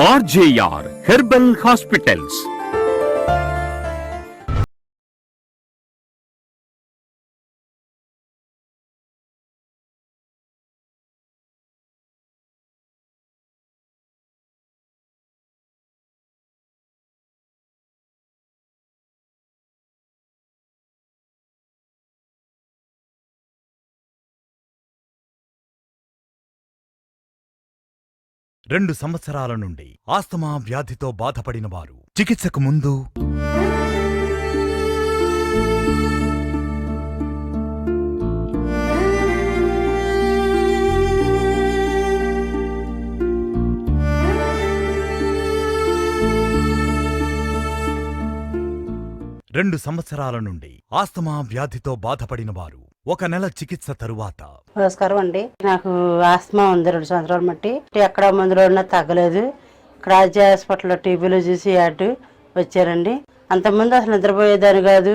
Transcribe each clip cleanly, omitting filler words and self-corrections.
RJR herbal hospitals. రెండు సంవత్సరాల నుండి ఆస్తమా వ్యాధితో బాధపడిన వారు చికిత్సకు ముందు 2 సంవత్సరాల నుండి ఆస్తమా వ్యాధితో బాధపడిన వారు 1 నెల చికిత్స తరువాత. నమస్కారం అండి. నాకు ఆస్తమా ఉంది 2 సంవత్సరాల మట్టి. ఎక్కడ మందులో ఉన్నా తగ్గలేదు. ఇక్కడ ఆర్జే హాస్పిటల్లో టీవీలో చూసి యాడ్ వచ్చారండి. అంతకుముందు అసలు నిద్రపోయేదాన్ని కాదు,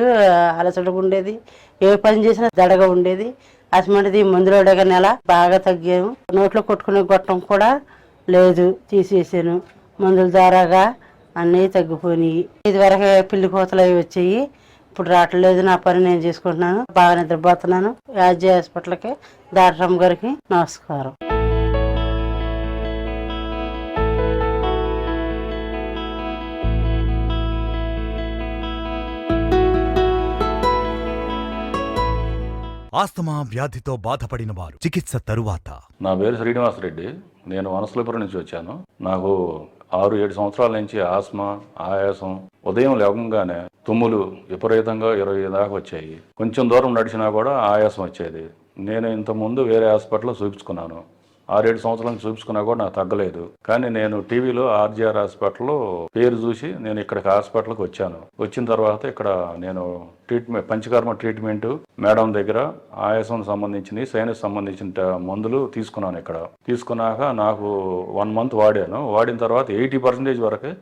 అలసటగా ఉండేది, ఏ పని చేసినా దడగా ఉండేది. అసమంటిది మందులో నెల బాగా తగ్గాము. నోట్లో కొట్టుకునే గొట్టం కూడా లేదు, తీసేసాను. మందుల ద్వారాగా అన్నీ తగ్గిపోయినాయి. ఇదివరకు పిల్లి కోతలు అవి వచ్చాయి, ఇప్పుడు రావట్లేదు. నా పని నేను చేసుకుంటున్నాను, బాగా నిద్రపోతున్నాను. ఆర్జే హాస్పిటల్కి డాక్టర్ గారికి నమస్కారం. ఆస్తమా వ్యాధితో బాధపడిన వారు చికిత్స తరువాత. నా పేరు శ్రీనివాసరెడ్డి. నేను వనసలిపురం నుంచి వచ్చాను. నాకు 6-7 సంవత్సరాల నుంచి ఆస్మా, ఆయాసం, ఉదయం లేవగానే తుమ్ములు విపరీతంగా 20 దాకా వచ్చాయి. కొంచెం దూరం నడిచినా కూడా ఆయాసం వచ్చేది. నేను ఇంతకుముందు వేరే హాస్పిటల్లో చూపించుకున్నాను. 6-7 సంవత్సరాలు చూపించుకున్నా కూడా నాకు తగ్గలేదు. కానీ నేను టీవీలో ఆర్జీఆర్ హాస్పిటల్లో పేరు చూసి నేను ఇక్కడికి హాస్పిటల్కి వచ్చాను. వచ్చిన తర్వాత ఇక్కడ నేను పంచకర్మ ట్రీట్మెంట్ మేడం దగ్గర ఆయాసం సంబంధించిన, సైనస్ సంబంధించిన మందులు తీసుకున్నాను. ఇక్కడ తీసుకున్నాక నాకు 1 మంత్ వాడాను. వాడిన తర్వాత 80% వరకే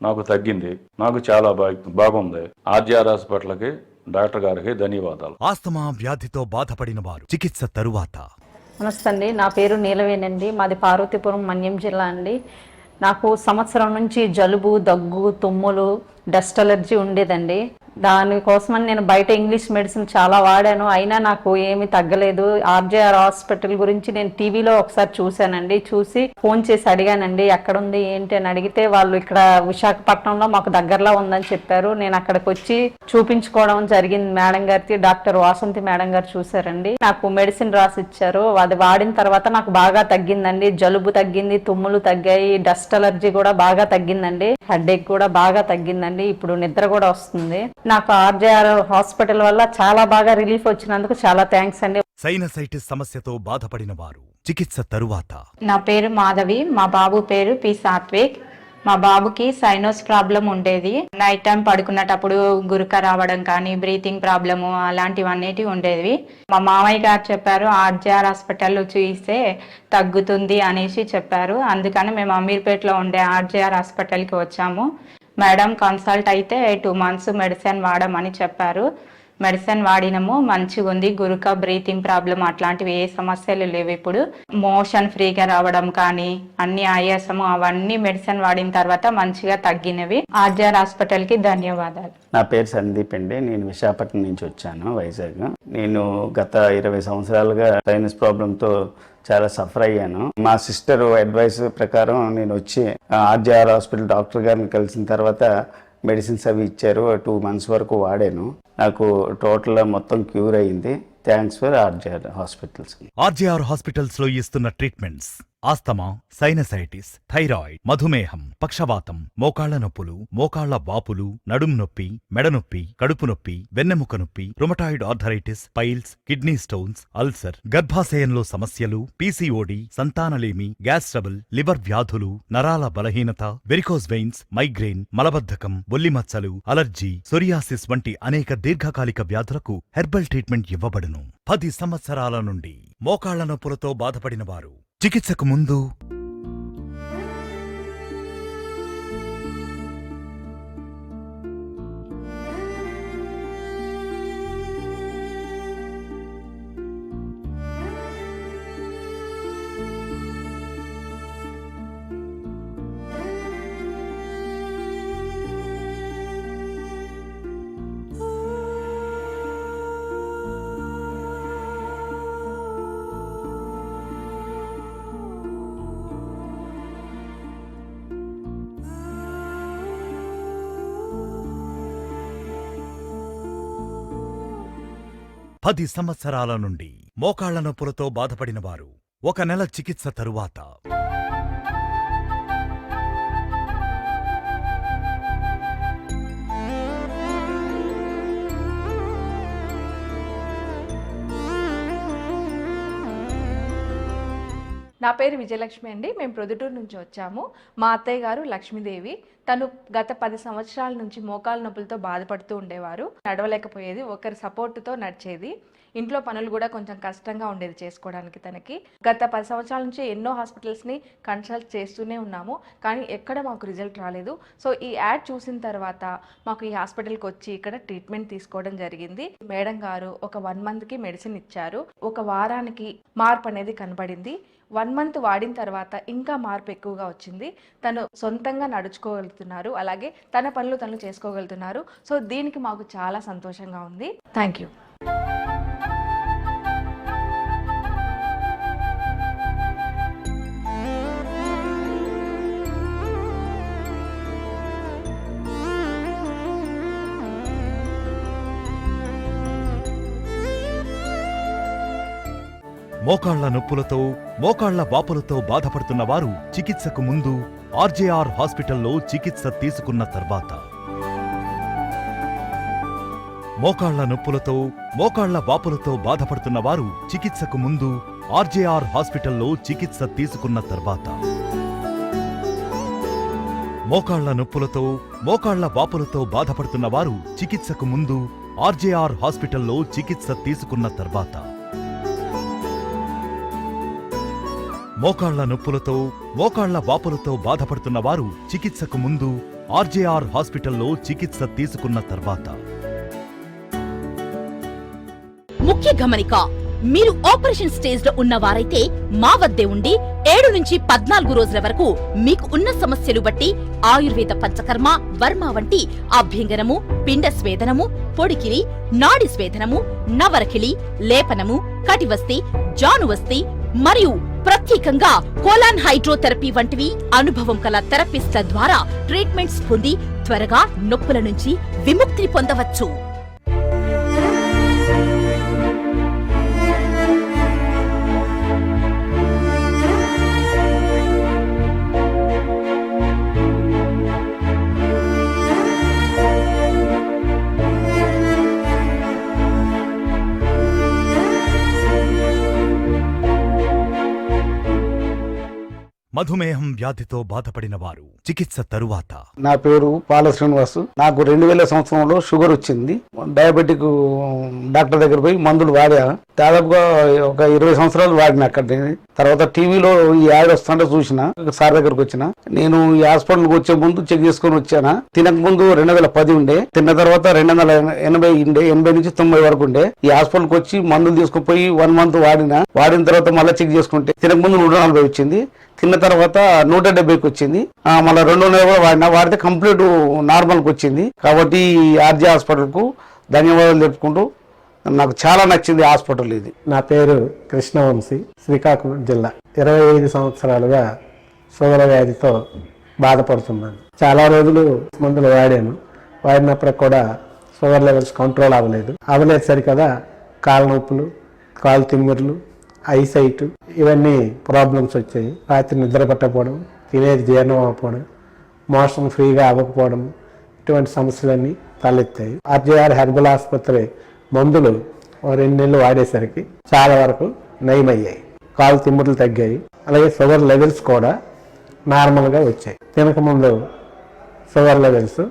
నాకు తగ్గింది. నాకు చాలా బాగుంది. ఆర్జీఆర్ హాస్పిటల్కి డాక్టర్ గారికి ధన్యవాదాలు. ఆస్తమా వ్యాధితో బాధపడిన వారు చికిత్స తరువాత. నమస్తే అండి, నా పేరు నీలవేనండి. మాది పార్వతీపురం, మన్యం జిల్లా అండి. నాకు సంవత్సరం నుంచి జలుబు, దగ్గు, తుమ్ములు, డస్ట్ అలర్జీ ఉండేదండి. దానికోసమని నేను బయట ఇంగ్లీష్ మెడిసిన్ చాలా వాడాను, అయినా నాకు ఏమీ తగ్గలేదు. ఆర్జేఆర్ హాస్పిటల్ గురించి నేను టీవీలో ఒకసారి చూశానండి. చూసి ఫోన్ చేసి అడిగానండి, ఎక్కడుంది ఏంటి అని అడిగితే వాళ్ళు ఇక్కడ విశాఖపట్నంలో మాకు దగ్గరలో ఉందని చెప్పారు. నేను అక్కడికి వచ్చి చూపించుకోవడం జరిగింది. మేడం గారికి, డాక్టర్ వాసంతి మేడం గారు చూసారండి. నాకు మెడిసిన్ రాసి ఇచ్చారు. అది వాడిన తర్వాత నాకు బాగా తగ్గిందండి. జలుబు తగ్గింది, తుమ్ములు తగ్గాయి, డస్ట్ అలర్జీ కూడా బాగా తగ్గిందండి, హెడేక్ కూడా బాగా తగ్గిందండి. ఇప్పుడు నిద్ర కూడా వస్తుంది. నాకు ఆర్జేఆర్ హాస్పిటల్ వల్ల చాలా బాగా రిలీఫ్ వచ్చినందుకు చాలా థ్యాంక్స్ అండి. సైనసైటిస్ సమస్యతో బాధపడిన వారు చికిత్స తరువాత. నా పేరు మాధవి, మా బాబు పేరు పి సాత్విక్. మా బాబుకి సైనస్ ప్రాబ్లం ఉండేది. నైట్ టైం పడుకున్నప్పుడు గురక రావడం కానీ, బ్రీతింగ్ ప్రాబ్లము అలాంటివన్నిటి ఉండేవి. మా మామయ్య గారు చెప్పారు, ఆర్జేఆర్ హాస్పిటల్లో చూస్తే తగ్గుతుంది అనేసి చెప్పారు. అందుకని మేము అమీర్పేటలో ఉండే ఆర్జేఆర్ హాస్పిటల్కి వచ్చాము. మేడం కన్సల్ట్ అయితే 2 మంత్స్ మెడిసిన్ వాడమని చెప్పారు. మెడిసిన్ వాడినము, మంచిగా ఉంది. గురుక, బ్రీతింగ్ ప్రాబ్లం అట్లాంటివి ఏ సమస్యలు లేవు. ఇప్పుడు మోషన్ ఫ్రీగా రావడం కానీ, అన్ని ఆయాసము అవన్నీ మెడిసిన్ వాడిన తర్వాత మంచిగా తగ్గినవి. ఆర్జేఆర్ హాస్పిటల్కి ధన్యవాదాలు. నా పేరు సందీప్ అండి. నేను విశాఖపట్నం నుంచి వచ్చాను, వైజాగ్. నేను గత 20 సంవత్సరాలుగా సైనస్ ప్రాబ్లంతో చాలా సఫర్ అయ్యాను. మా సిస్టర్ అడ్వైస్ ప్రకారం నేను వచ్చి ఆర్జేఆర్ హాస్పిటల్ డాక్టర్ గారిని కలిసిన తర్వాత మెడిసిన్స్ అవి ఇచ్చారు. 2 మంత్స్ వరకు వాడాను. నాకు టోటల్ మొత్తం క్యూర్ అయింది. Thanks for RJR hospitals. RJR hospitals లో ఇస్తున్న ట్రీట్మెంట్స్: ఆస్తమా, సైనసైటిస్, థైరాయిడ్, మధుమేహం, పక్షవాతం, మోకాళ్ల నొప్పులు, మోకాళ్ల వాపులు, నడుం నొప్పి, మెడ నొప్పి, కడుపు నొప్పి, వెన్నెముక నొప్పి, rheumatoid arthritis, piles, kidney stones, ulcer, గర్భాశయంలో సమస్యలు, పీసీఓడి, సంతానలేమి, గ్యాస్ ట్రబుల్, లివర్ వ్యాధులు, నరాల బలహీనత, వెరికోస్ వెయిన్స్, మైగ్రేన్, మలబద్ధకం, బొల్లిమచ్చలు, అలర్జీ, సొరియాసిస్ వంటి అనేక దీర్ఘకాలిక వ్యాధులకు హెర్బల్ ట్రీట్మెంట్ ఇవ్వబడును. 10 సంవత్సరాల నుండి మోకాళ్ల నొప్పులతో బాధపడిన వారు చికిత్సకు ముందు 10 సంవత్సరాల నుండి మోకాళ్ల నొప్పులతో బాధపడిన వారు 1 నెల చికిత్స తరువాత నా పేరు విజయలక్ష్మి అండి. మేము ప్రొద్దుటూరు నుంచి వచ్చాము. మా అత్తయ్య గారు లక్ష్మీదేవి. తను గత 10 సంవత్సరాల నుంచి మోకాలు నొప్పులతో బాధపడుతూ ఉండేవారు. నడవలేకపోయేది, ఒకరి సపోర్టుతో నడిచేది. ఇంట్లో పనులు కూడా కొంచెం కష్టంగా ఉండేది చేసుకోవడానికి తనకి. గత 10 సంవత్సరాల నుంచి ఎన్నో హాస్పిటల్స్ని కన్సల్ట్ చేస్తూనే ఉన్నాము, కానీ ఎక్కడ మాకు రిజల్ట్ రాలేదు. సో ఈ యాడ్ చూసిన తర్వాత మాకు ఈ హాస్పిటల్కి వచ్చి ఇక్కడ ట్రీట్మెంట్ తీసుకోవడం జరిగింది. మేడం గారు ఒక 1 మంత్కి మెడిసిన్ ఇచ్చారు. ఒక వారానికి మార్పు అనేది కనబడింది. 1 మంత్ వాడిన తర్వాత ఇంకా మార్పు ఎక్కువగా వచ్చింది. తను సొంతంగా నడుచుకోగలుగుతున్నారు, అలాగే తన పనులు తను చేసుకోగలుగుతున్నారు. సో దీనికి మాకు చాలా సంతోషంగా ఉంది. Thank you. మోకాళ్ల నొప్పులతో మోకాళ్ల వాపులతో బాధపడుతున్న వారు చికిత్సకు ముందు ఆర్జేఆర్ హాస్పిటల్లో చికిత్స తీసుకున్న తర్వాత మోకాళ్ల నొప్పులతో మోకాళ్ల వాపులతో బాధపడుతున్న వారు చికిత్సకు ముందు ఆర్జేఆర్ హాస్పిటల్లో చికిత్స తీసుకున్న తర్వాత మోకాళ్ల నొప్పులతో మోకాళ్ల వాపులతో బాధపడుతున్న వారు చికిత్సకు ముందు ఆర్జేఆర్ హాస్పిటల్లో చికిత్స తీసుకున్న తర్వాత మోకాళ్ల నొప్పులతో మోకాళ్ల వాపులతో బాధపడుతున్న వారు చికిత్సకు ముందు ఆర్జేఆర్ హాస్పిటల్లో చికిత్స తీసుకున్న తర్వాత ముఖ్య గమనిక, మీరు ఆపరేషన్ స్టేజ్ లో ఉన్నవారైతే మా వద్దే ఉండి 7 నుంచి 14 రోజుల వరకు మీకు ఉన్న సమస్యలు బట్టి ఆయుర్వేద పంచకర్మ, వర్మ వంటి అభ్యంగనము, పిండ స్వేదనము, పొడికిలి, నాడి స్వేదనము, నవరకిలి, లేపనము, కటివస్తి, జానువస్తి మరియు ప్రత్యేకంగా కోలాన్ హైడ్రోథెరపీ వంటివి అనుభవం కల థెరపిస్ట్ల ద్వారా ట్రీట్మెంట్స్ పొంది త్వరగా నొప్పుల నుంచి విముక్తి పొందవచ్చు. మధుమేహం వ్యాధితో బాధపడిన వారు చికిత్స తరువాత నా పేరు పాల శ్రీనివాసు. నాకు 2000 సంవత్సరంలో షుగర్ వచ్చింది. డయాబెటిక్ డాక్టర్ దగ్గర పోయి మందులు వాడా. దాదాపుగా ఒక 20 సంవత్సరాలు వాడిన అక్కడ. తర్వాత టీవీలో ఈ యాడ్ వస్తుంటే చూసిన, సార్ దగ్గరకు వచ్చిన. నేను ఈ హాస్పిటల్కి వచ్చే ముందు చెక్ చేసుకుని వచ్చానా. తినక ముందు 2010 ఉండే, తిన్న తర్వాత 280 ఉండే, 80 నుంచి 90 వరకు ఉండే. ఈ హాస్పిటల్కి వచ్చి మందులు తీసుకుపోయి 1 మంత్ వాడిన తర్వాత మళ్ళీ చెక్ చేసుకుంటే తినక ముందు 140 వచ్చింది. తిన్న తర్వాత 170కి వచ్చింది. మళ్ళీ 2 నెలలు కూడా వాడితే కంప్లీట్ నార్మల్కి వచ్చింది. కాబట్టి ఆర్జే హాస్పిటల్కు ధన్యవాదాలు చెప్పుకుంటూ నాకు చాలా నచ్చింది హాస్పిటల్ ఇది. నా పేరు కృష్ణవంశీ, శ్రీకాకుళం జిల్లా. 25 సంవత్సరాలుగా షుగర్ వ్యాధితో బాధపడుతున్నాను. చాలా రోజులు మందులు వాడినప్పటికి కూడా షుగర్ లెవెల్స్ కంట్రోల్ అవ్వలేదు సరికదా కాళ్ళ నొప్పులు, కాలు తిమ్మిర్లు, ఐసైట్ ఇవన్నీ ప్రాబ్లమ్స్ వచ్చాయి. రాత్రి నిద్ర పట్టకపోవడం, తినేది జీర్ణం అవ్వకపోవడం, మోషన్ ఫ్రీగా అవ్వకపోవడం, ఇటువంటి సమస్యలన్నీ తలెత్తాయి. ఆర్జేఆర్ హెర్బల్ ఆసుపత్రి మందులు 2 నెలలు వాడేసరికి చాలా వరకు నయమయ్యాయి. కాలు తిమ్ముర్లు తగ్గాయి, అలాగే షుగర్ లెవెల్స్ కూడా నార్మల్గా వచ్చాయి. తినకముందు షుగర్ లెవెల్స్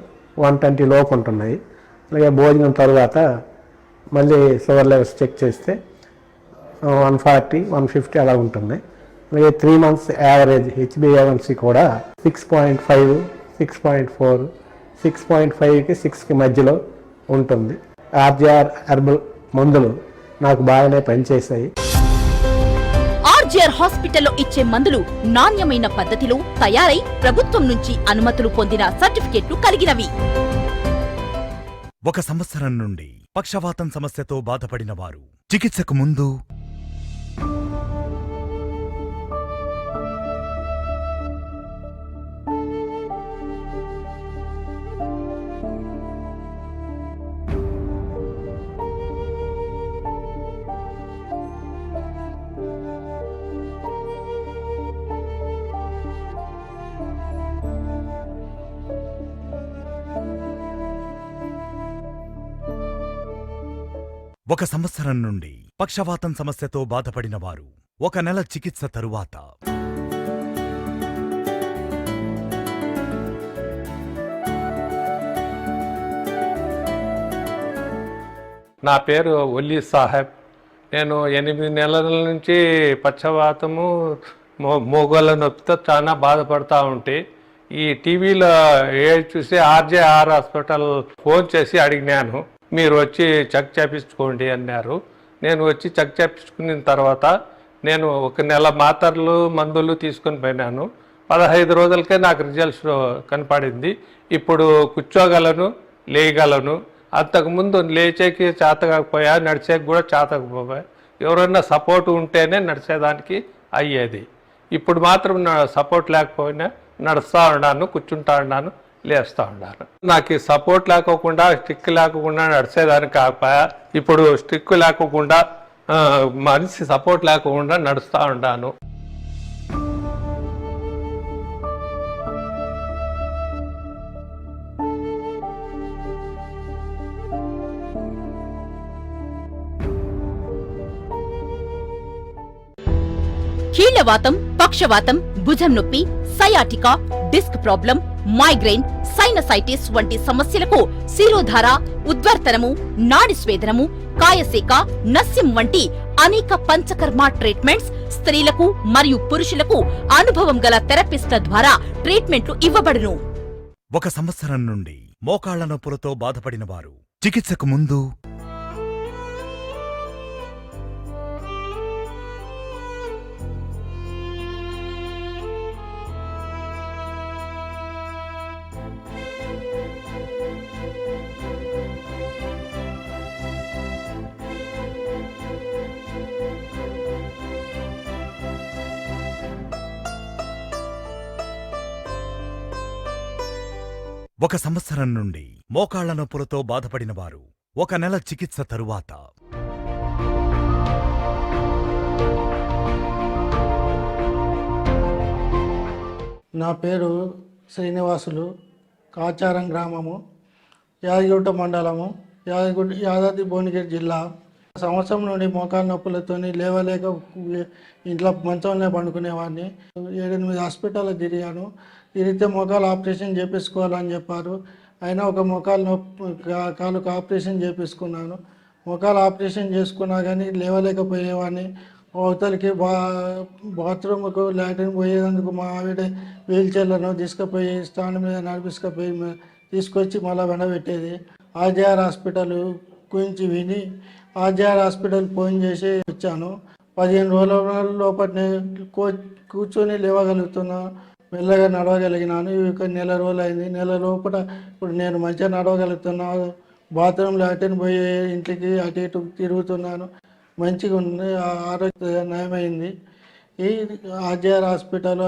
120 లోపు ఉంటున్నాయి. అలాగే భోజనం తర్వాత మళ్ళీ షుగర్ లెవెల్స్ చెక్ చేస్తే 140, 150 అలా ఉంటుంది. అలాగే 3 మంత్స్ యావరేజ్ HbA1c కూడా 6.5, 6.4, 6.5కి 6కి మధ్యలో ఉంటుంది. ఆర్జేఆర్ హెర్బల్ మందులు నాకు బాగానే పనిచేశాయి. ఆర్జేఆర్ హాస్పిటల్లో ఇచ్చే మందులు నాణ్యమైన పద్ధతిలో తయారై ప్రభుత్వం నుంచి అనుమతులు పొందిన సర్టిఫికెట్లు కలిగినవి. 1 సంవత్సరం నుండి పక్షవాతం సమస్యతో బాధపడిన వారు చికిత్సకు ముందు 1 సంవత్సరం నుండి పక్షవాతం సమస్యతో బాధపడిన వారు 1 నెల చికిత్స తరువాత నా పేరు ఒల్లీ సాహెబ్. నేను 8 నెలల నుంచి పక్షవాతము మోకాళ్ళ నొప్పితో చాలా బాధపడతా ఉంటే ఈ టీవీలో చూసి ఆర్జేఆర్ హాస్పిటల్ ఫోన్ చేసి అడిగినాను, మీరు వచ్చి చెక్ చేయించుకోండి అన్నారు. నేను వచ్చి చెక్ చేయించుకున్న తర్వాత నేను 1 నెల మాత్రలు మందులు తీసుకొని పోయినాను. 15 రోజులకే నాకు రిజల్ట్స్ కనపడింది. ఇప్పుడు కూర్చోగలను, లేయగలను. అంతకుముందు లేచేకి చేతకాకపోయా, నడిచేకి కూడా చేతకపోయా. ఎవరన్నా సపోర్ట్ ఉంటేనే నడిచేదానికి అయ్యేది. ఇప్పుడు మాత్రం సపోర్ట్ లేకపోయినా నడుస్తూ ఉన్నాను, కూర్చుంటా ఉన్నాను, లేస్తూ ఉన్నాను. నాకు ఈ సపోర్ట్ లేకోకుండా, స్టిక్ లేకుండా నడిచేదానికి కాకపోయా, ఇప్పుడు స్టిక్ లేకోకుండా మనిషి సపోర్ట్ లేకుండా నడుస్తూ ఉన్నాను. కీళ్లవాతం, పక్షవాతం, భుజం నొప్పి, sciatica, disc problem, migraine, sinusitis వంటి సమస్యలకు శిరోధార, ఉద్వర్తనము, నాడి స్వేదనము, కాయసేక, నస్యం వంటి అనేక పంచకర్మ ట్రీట్మెంట్స్ స్త్రీలకు మరియు పురుషులకు అనుభవం గల థెరపిస్ట్ల ద్వారా ట్రీట్మెంట్లు ఇవ్వబడును. 1 సంవత్సరం నుండి మోకాళ్ల నొప్పులతో బాధపడిన వారు చికిత్సకు ముందు ఒక సంవత్సరం నుండి మోకాళ్ల నొప్పులతో బాధపడిన వారు 1 నెల చికిత్స తరువాత నా పేరు శ్రీనివాసులు, కాచారం గ్రామము, యాదగిరిగుట్ట మండలము, యాదాద్రి భువనగిరి జిల్లా. సంవత్సరం నుండి మోకాళ్ళ నొప్పులతో లేవలేక ఇంట్లో మంచంలో పండుకునేవాడిని. 7-8 హాస్పిటల్లో తిరిగితే మోకాలు ఆపరేషన్ చేపించుకోవాలని చెప్పారు. అయినా ఒక మోకాలు నొప్పి కాలుకు ఆపరేషన్ చేపించుకున్నాను. మోకాలు ఆపరేషన్ చేసుకున్నా కానీ లేవలేకపోయేవాడిని. అవతలికి బాత్రూమ్కు లాట్రిన్ పోయేందుకు మా ఆవిడ వీల్ చైర్లను తీసుకుపోయి స్టాండ్ మీద నడిపించుకుపోయి తీసుకొచ్చి మళ్ళీ వెనబెట్టేది. ఆర్జేఆర్ హాస్పిటల్ గురించి విని ఆర్జేఆర్ హాస్పిటల్ ఫోన్ చేసి వచ్చాను. 15 రోజుల లోపలనే కూర్చొని లేవగలుగుతున్నా, మెల్లగా నడవగలిగినాను. ఇక నెల రోజులు అయింది. నెల లోపల ఇప్పుడు నేను మంచిగా నడవగలుగుతున్నా. బాత్రూమ్ లాట్రిన్ పోయి ఇంటికి అటు ఇటు తిరుగుతున్నాను. మంచిగా ఉంది, ఆరోగ్య నయమైంది. ఈ ఆర్జేఆర్ హాస్పిటల్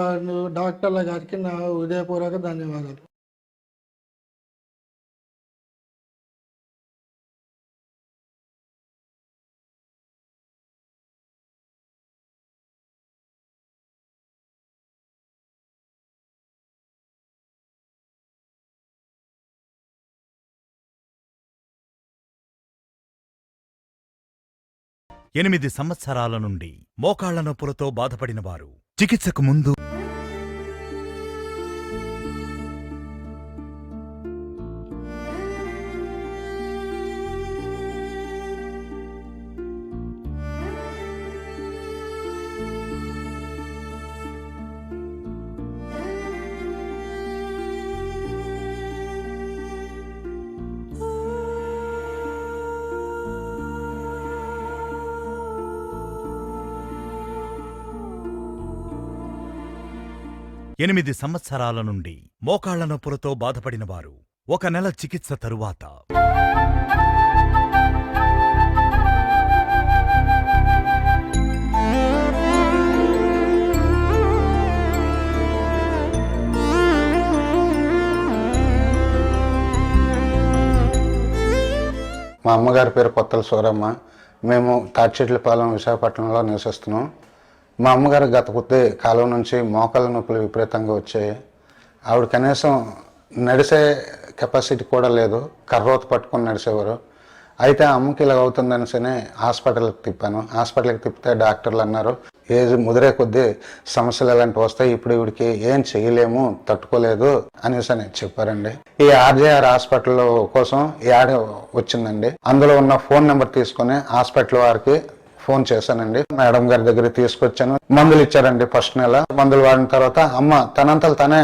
డాక్టర్ల గారికి నా హృదయపూర్వక ధన్యవాదాలు. ఎనిమిది సంవత్సరాల నుండి మోకాళ్ల నొప్పులతో బాధపడిన వారు చికిత్సకు ముందు ఎనిమిది సంవత్సరాల నుండి మోకాళ్ల నొప్పులతో బాధపడిన వారు 1 నెల చికిత్స తరువాత మా అమ్మగారి పేరు కొత్తల సూరమ్మ. మేము తాటిచెట్లపాలెం విశాఖపట్నంలో నివసిస్తున్నాం. మా అమ్మగారు గత కొద్ది కాలం నుంచి మోకాళ్ళ నొప్పులు విపరీతంగా వచ్చాయి. ఆవిడ కనీసం నడిసే కెపాసిటీ కూడా లేదు, కర్రోత పట్టుకొని నడిచేవారు. అయితే అమ్మకి ఇలా అవుతుందనిసనే హాస్పిటల్కి తిప్పాను. హాస్పిటల్కి తిప్పితే డాక్టర్లు అన్నారు ఏజ్ ముదిరే కొద్దీ సమస్యలు ఎలాంటివి వస్తాయి, ఇప్పుడు ఇవిడికి ఏం చేయలేము, తట్టుకోలేదు అనేసి అని చెప్పారండి. ఈ ఆర్జేఆర్ హాస్పిటల్ కోసం ఈ యాడ్ వచ్చిందండి. అందులో ఉన్న ఫోన్ నెంబర్ తీసుకుని హాస్పిటల్ వారికి ఫోన్ చేశానండి. మేడం గారి దగ్గర తీసుకొచ్చాను. మందులు ఇచ్చారండి. ఫస్ట్ నెల మందులు వాడిన తర్వాత అమ్మ తనంతలు తనే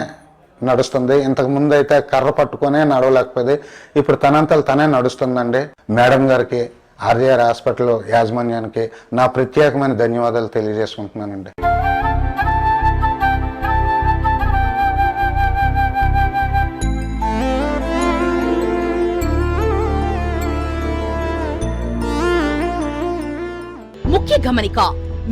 నడుస్తుంది. ఇంతకు ముందు అయితే కర్ర పట్టుకునే నడవలేకపోయింది, ఇప్పుడు తనంతలు తనే నడుస్తుందండి. మేడం గారికి, ఆర్జేఆర్ హాస్పిటల్ యాజమాన్యానికి నా ప్రత్యేకమైన ధన్యవాదాలు తెలియజేసుకుంటున్నానండి. ముఖ్య గమనిక,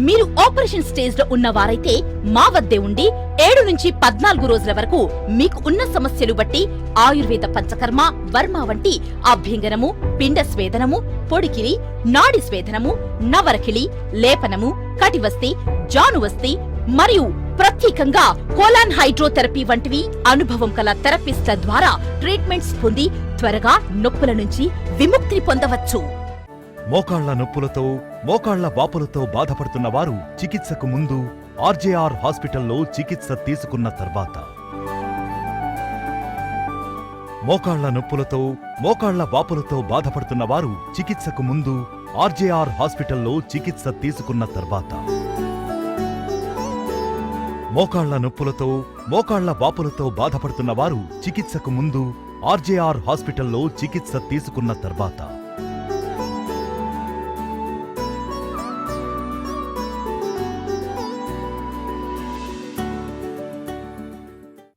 మీరు ఆపరేషన్ స్టేజ్ లో ఉన్న వారైతే మా వద్దే ఉండి 7 నుంచి 14 రోజుల వరకు మీకు ఉన్న సమస్యలు బట్టి ఆయుర్వేద పంచకర్మ, వర్మ వంటి అభ్యంగనము, పిండ స్వేదనము, పొడికిలి, నాడి స్వేదనము, నవరకిలి, లేపనము, కటివస్తి, జానువస్తి మరియు ప్రత్యేకంగా కోలాన్ హైడ్రోథెరపీ వంటివి అనుభవం కల థెరపిస్ట్ల ద్వారా ట్రీట్మెంట్స్ పొంది త్వరగా నొప్పుల నుంచి విముక్తి పొందవచ్చు. మోకాళ్ల నొప్పులతో, మోకాళ్ల వాపులతో బాధపడుతున్న వారు చికిత్సకు ముందు ఆర్జేఆర్ హాస్పిటల్లో చికిత్స తీసుకున్న తర్వాత, మోకాళ్ల నొప్పులతో, మోకాళ్ల వాపులతో బాధపడుతున్న వారు చికిత్సకు ముందు ఆర్జేఆర్ హాస్పిటల్లో చికిత్స తీసుకున్న తర్వాత, మోకాళ్ల నొప్పులతో, మోకాళ్ల వాపులతో బాధపడుతున్న వారు చికిత్సకు ముందు ఆర్జేఆర్ హాస్పిటల్లో చికిత్స తీసుకున్న తర్వాత,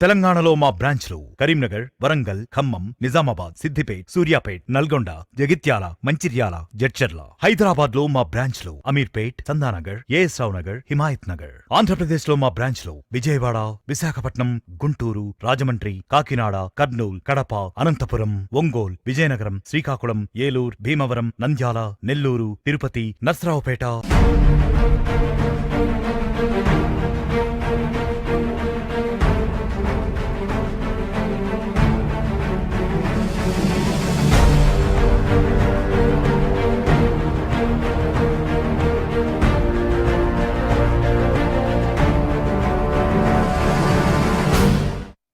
తెలంగాణలో మా బ్రాంచ్లు కరీంనగర్, వరంగల్, ఖమ్మం, నిజామాబాద్, సిద్దిపేట్, సూర్యాపేట్, నల్గొండ, జగిత్యాల, మంచిర్యాల, జడ్చర్ల. హైదరాబాద్ లో మా బ్రాంచ్లు అమీర్పేట్, చందానగర్, ఏఎస్ రావు నగర్, హిమాయత్ నగర్. ఆంధ్రప్రదేశ్ లో మా బ్రాంచ్లు విజయవాడ, విశాఖపట్నం, గుంటూరు, రాజమండ్రి, కాకినాడ, కర్నూల్, కడప, అనంతపురం, ఒంగోల్, విజయనగరం, శ్రీకాకుళం, ఏలూరు, భీమవరం, నంద్యాల, నెల్లూరు, తిరుపతి, నర్సరావుపేట.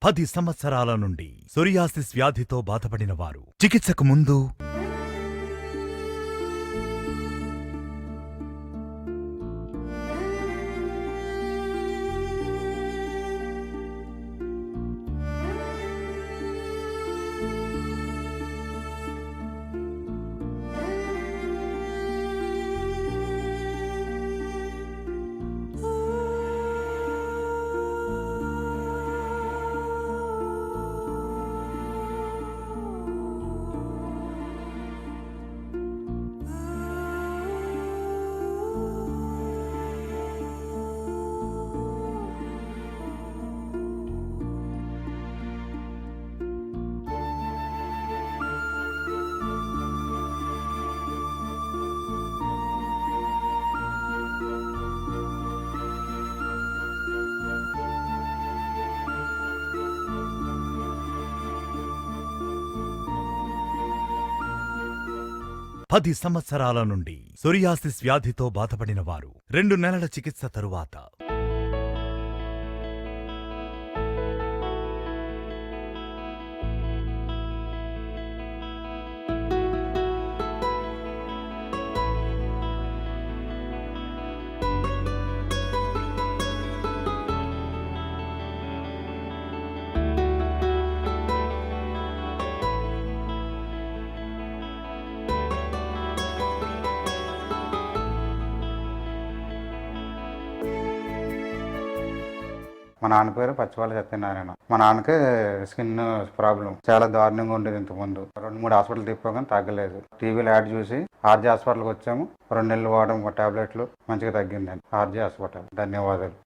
పది సంవత్సరాల నుండి సోరియాసిస్ వ్యాధితో బాధపడిన వారు చికిత్సకు ముందు పది సంవత్సరాల నుండి సోరియాసిస్ వ్యాధితో బాధపడిన వారు 2 నెలల చికిత్స తరువాత మా నాన్న పేరు పచ్చిపాల సత్యనారాయణ. మా నాన్నకి స్కిన్ ప్రాబ్లం చాలా దారుణంగా ఉండేది. ఇంతకుముందు 2-3 హాస్పిటల్ తిప్పాం తగ్గలేదు. టీవీలో యాడ్ చూసి ఆర్జే హాస్పిటల్కి వచ్చాము. 2 నెలలు వాడడం టాబ్లెట్లు మంచిగా తగ్గిందండి. ఆర్జే హాస్పిటల్ ధన్యవాదాలు.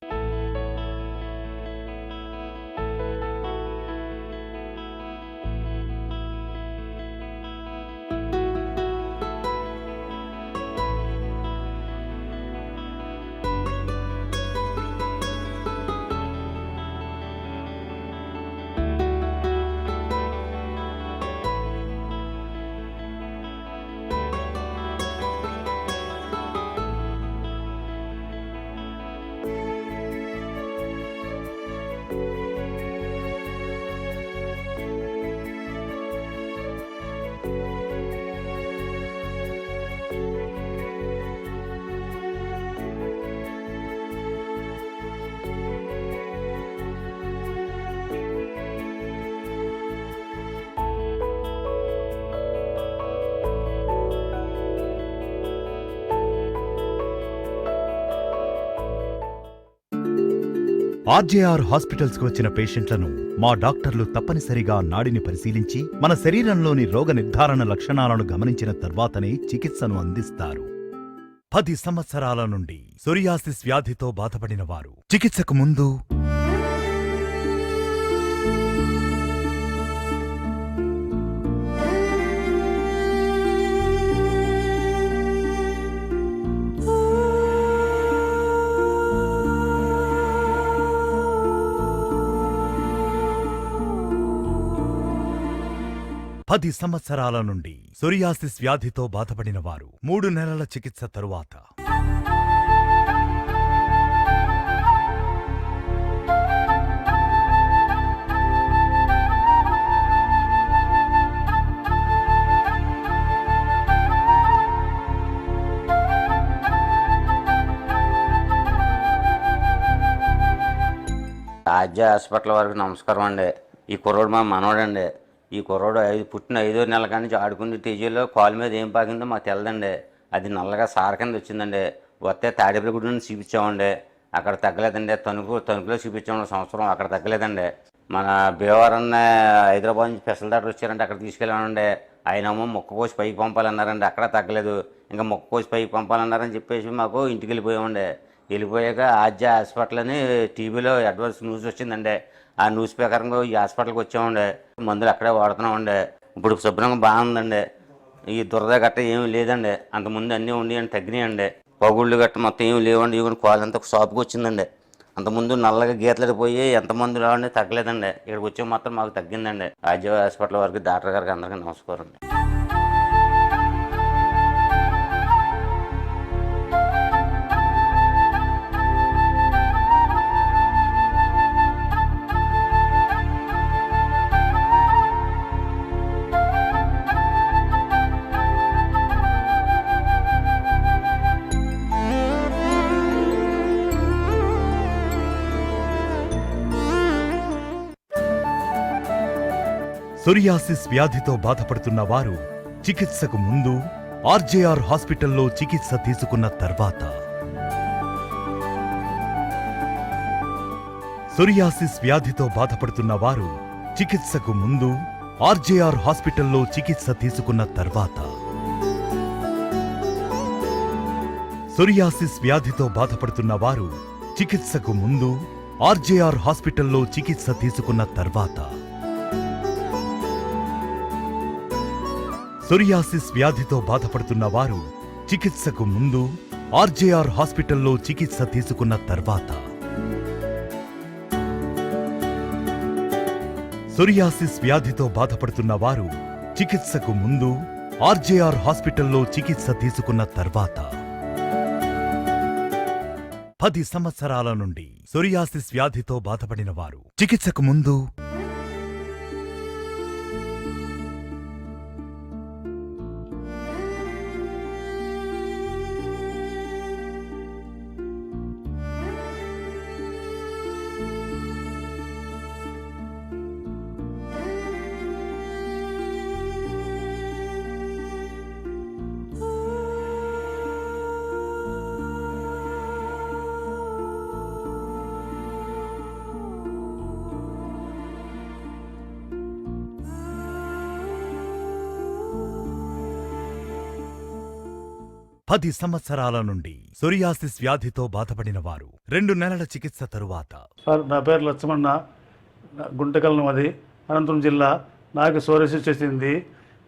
ఆర్జేఆర్ హాస్పిటల్స్ కు వచ్చిన పేషెంట్లను మా డాక్టర్లు తప్పనిసరిగా నాడిని పరిశీలించి మన శరీరంలోని రోగ నిర్ధారణ లక్షణాలను గమనించిన తర్వాతనే చికిత్సను అందిస్తారు. 10 సంవత్సరాల నుండి సోరియాసిస్ వ్యాధితో బాధపడిన వారు చికిత్సకు ముందు, పది సంవత్సరాల నుండి సోరియాసిస్ వ్యాధితో బాధపడిన వారు 3 నెలల చికిత్స తరువాత రాజ్య హాస్పిటల్ వారికి నమస్కారం అండి. ఈ కుర్రోడు మా మనవడండి. ఈ కుర్రోడు పుట్టిన 5వ నెల కాడి నుంచి ఆడుకునే టీజీలో కాలు మీద ఏం పాకిందో మాకు తెలదండి. అది నల్లగా సార కింద వచ్చిందండి. వస్తే తాడేపల్లిగూడ నుంచి చూపించామండి, అక్కడ తగ్గలేదండి. తణుకులో చూపించాము సంవత్సరం, అక్కడ తగ్గలేదండి. మన భీమవరం హైదరాబాద్ నుంచి స్పెషల్ డాక్టర్ వచ్చారంటే అక్కడ తీసుకెళ్ళామండి. ఆయనేమో మొక్క కోసి పైకి పంపాలన్నారండి, అక్కడ తగ్గలేదు. ఇంకా మొక్క కోసి పైకి పంపాలన్నారని చెప్పేసి మాకు ఇంటికి వెళ్ళిపోయామండి. వెళ్ళిపోయాక ఆద్య హాస్పిటల్ అని టీవీలో అడ్వాన్స్ న్యూస్ వచ్చిందండి. ఆ న్యూస్ ప్రకారంగా ఈ హాస్పిటల్కి వచ్చామండి. మందులు అక్కడే వాడుతున్నామండి. ఇప్పుడు శుభ్రంగా బాగుందండి. ఈ దురద గట్ట ఏమీ లేదండి. అంతకుముందు అన్నీ ఉండి తగ్గినాయండి. పగుళ్ళు గట్ట మొత్తం ఏమి లేవండి. ఇవి కాలంతా షాప్కి వచ్చిందండి. అంతకుముందు నల్లగా గీతలడిపోయి ఎంతమంది రావండి, తగ్గలేదండి. ఇక్కడికి వచ్చే మాత్రం మాకు తగ్గిందండి. ఆద్య హాస్పిటల్ వారికి, డాక్టర్ గారికి అందరికీ నమస్కారం అండి. సోరియాసిస్ వ్యాధితో బాధపడుతున్న వారు చికిత్సకు ముందు, ఆర్జేఆర్ హాస్పిటల్లో చికిత్స తీసుకున్న తర్వాత, సోరియాసిస్ వ్యాధితో బాధపడుతున్న వారు చికిత్సకు ముందు, ఆర్జేఆర్ హాస్పిటల్లో చికిత్స తీసుకున్న తర్వాత, సోరియాసిస్ వ్యాధితో బాధపడుతున్న వారు చికిత్సకు ముందు, ఆర్జేఆర్ హాస్పిటల్లో చికిత్స తీసుకున్న తర్వాత, సోరియాసిస్ వ్యాధితో బాధపడుతున్న వారు చికిత్సకు ముందు, ఆర్జేఆర్ హాస్పిటల్లో చికిత్స తీసుకున్న తర్వాత, సోరియాసిస్ వ్యాధితో బాధపడుతున్న వారు చికిత్సకు ముందు, ఆర్జేఆర్ హాస్పిటల్లో చికిత్స తీసుకున్న తర్వాత, 10 సంవత్సరాల నుండి సోరియాసిస్ వ్యాధితో బాధపడిన వారు చికిత్సకు ముందు, పది సంవత్సరాల నుండి సోరియాసిస్ వ్యాధితో బాధపడిన వారు 2 నెలల చికిత్స తరువాత. సార్, నా పేరు లక్ష్మణ, గుంటకల్ అది అనంతపురం జిల్లా. నాకు సోరియాసిస్ వచ్చింది.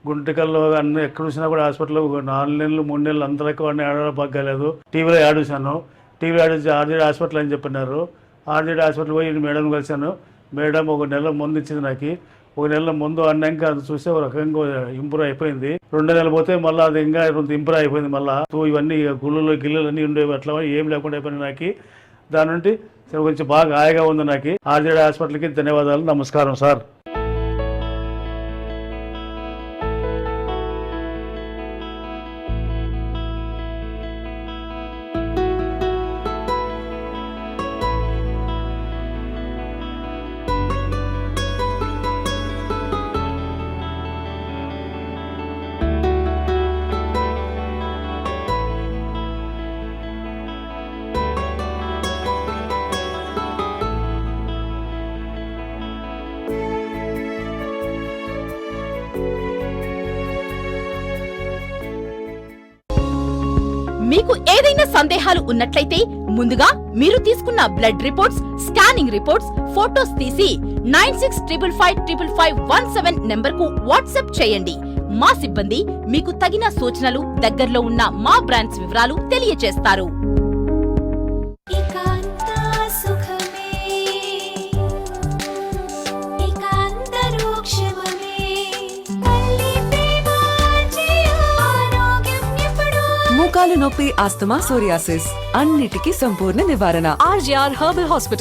గుంటకల్లో అన్ని ఎక్కడ చూసినా కూడా హాస్పిటల్లో 4 నెలలు 3 నెలలు అంతరకు వాడిని ఆడడం బాగాలేదు. టీవీలో యాడ్ చూశాను. టీవీలో యాడ్ చూసి ఆర్జేడీ హాస్పిటల్ అని చెప్పినారు. ఆర్జేడీ హాస్పిటల్ పోయి మేడం కలిశాను. మేడం 1 నెల ముందు ఇచ్చింది నాకు. 1 నెల ముందు అన్నాక అది చూస్తే ఒక రకంగా ఇంప్రూవ్ అయిపోయింది. 2 నెలలు పోతే మళ్ళీ అది ఇంకా ఇంప్రూవ్ అయిపోయింది. మళ్ళీ ఇవన్నీ గుళ్ళు గిల్లులు అన్నీ ఉండేవి, అట్లా ఏం లేకుండా అయిపోయింది నాకు. దాని నుండి కొంచెం బాగా హాయిగా ఉంది నాకు. ఆర్జేడీ హాస్పిటల్కి ధన్యవాదాలు, నమస్కారం సార్. మీకు ఏదైనా సందేహాలు ఉన్నట్లయితే ముందుగా మీరు తీసుకున్న blood reports, scanning reports, photos తీసి 96555517 నెంబర్కు వాట్సాప్ చేయండి. మా సిబ్బంది మీకు తగిన సూచనలు, దగ్గరలో ఉన్న మా బ్రాంచ్ వివరాలు తెలియజేస్తారు. మోకాలు నొప్పి, ఆస్తమా, సోరియాసిస్ అన్నిటికీ సంపూర్ణ నివారణ. RJR herbal hospital.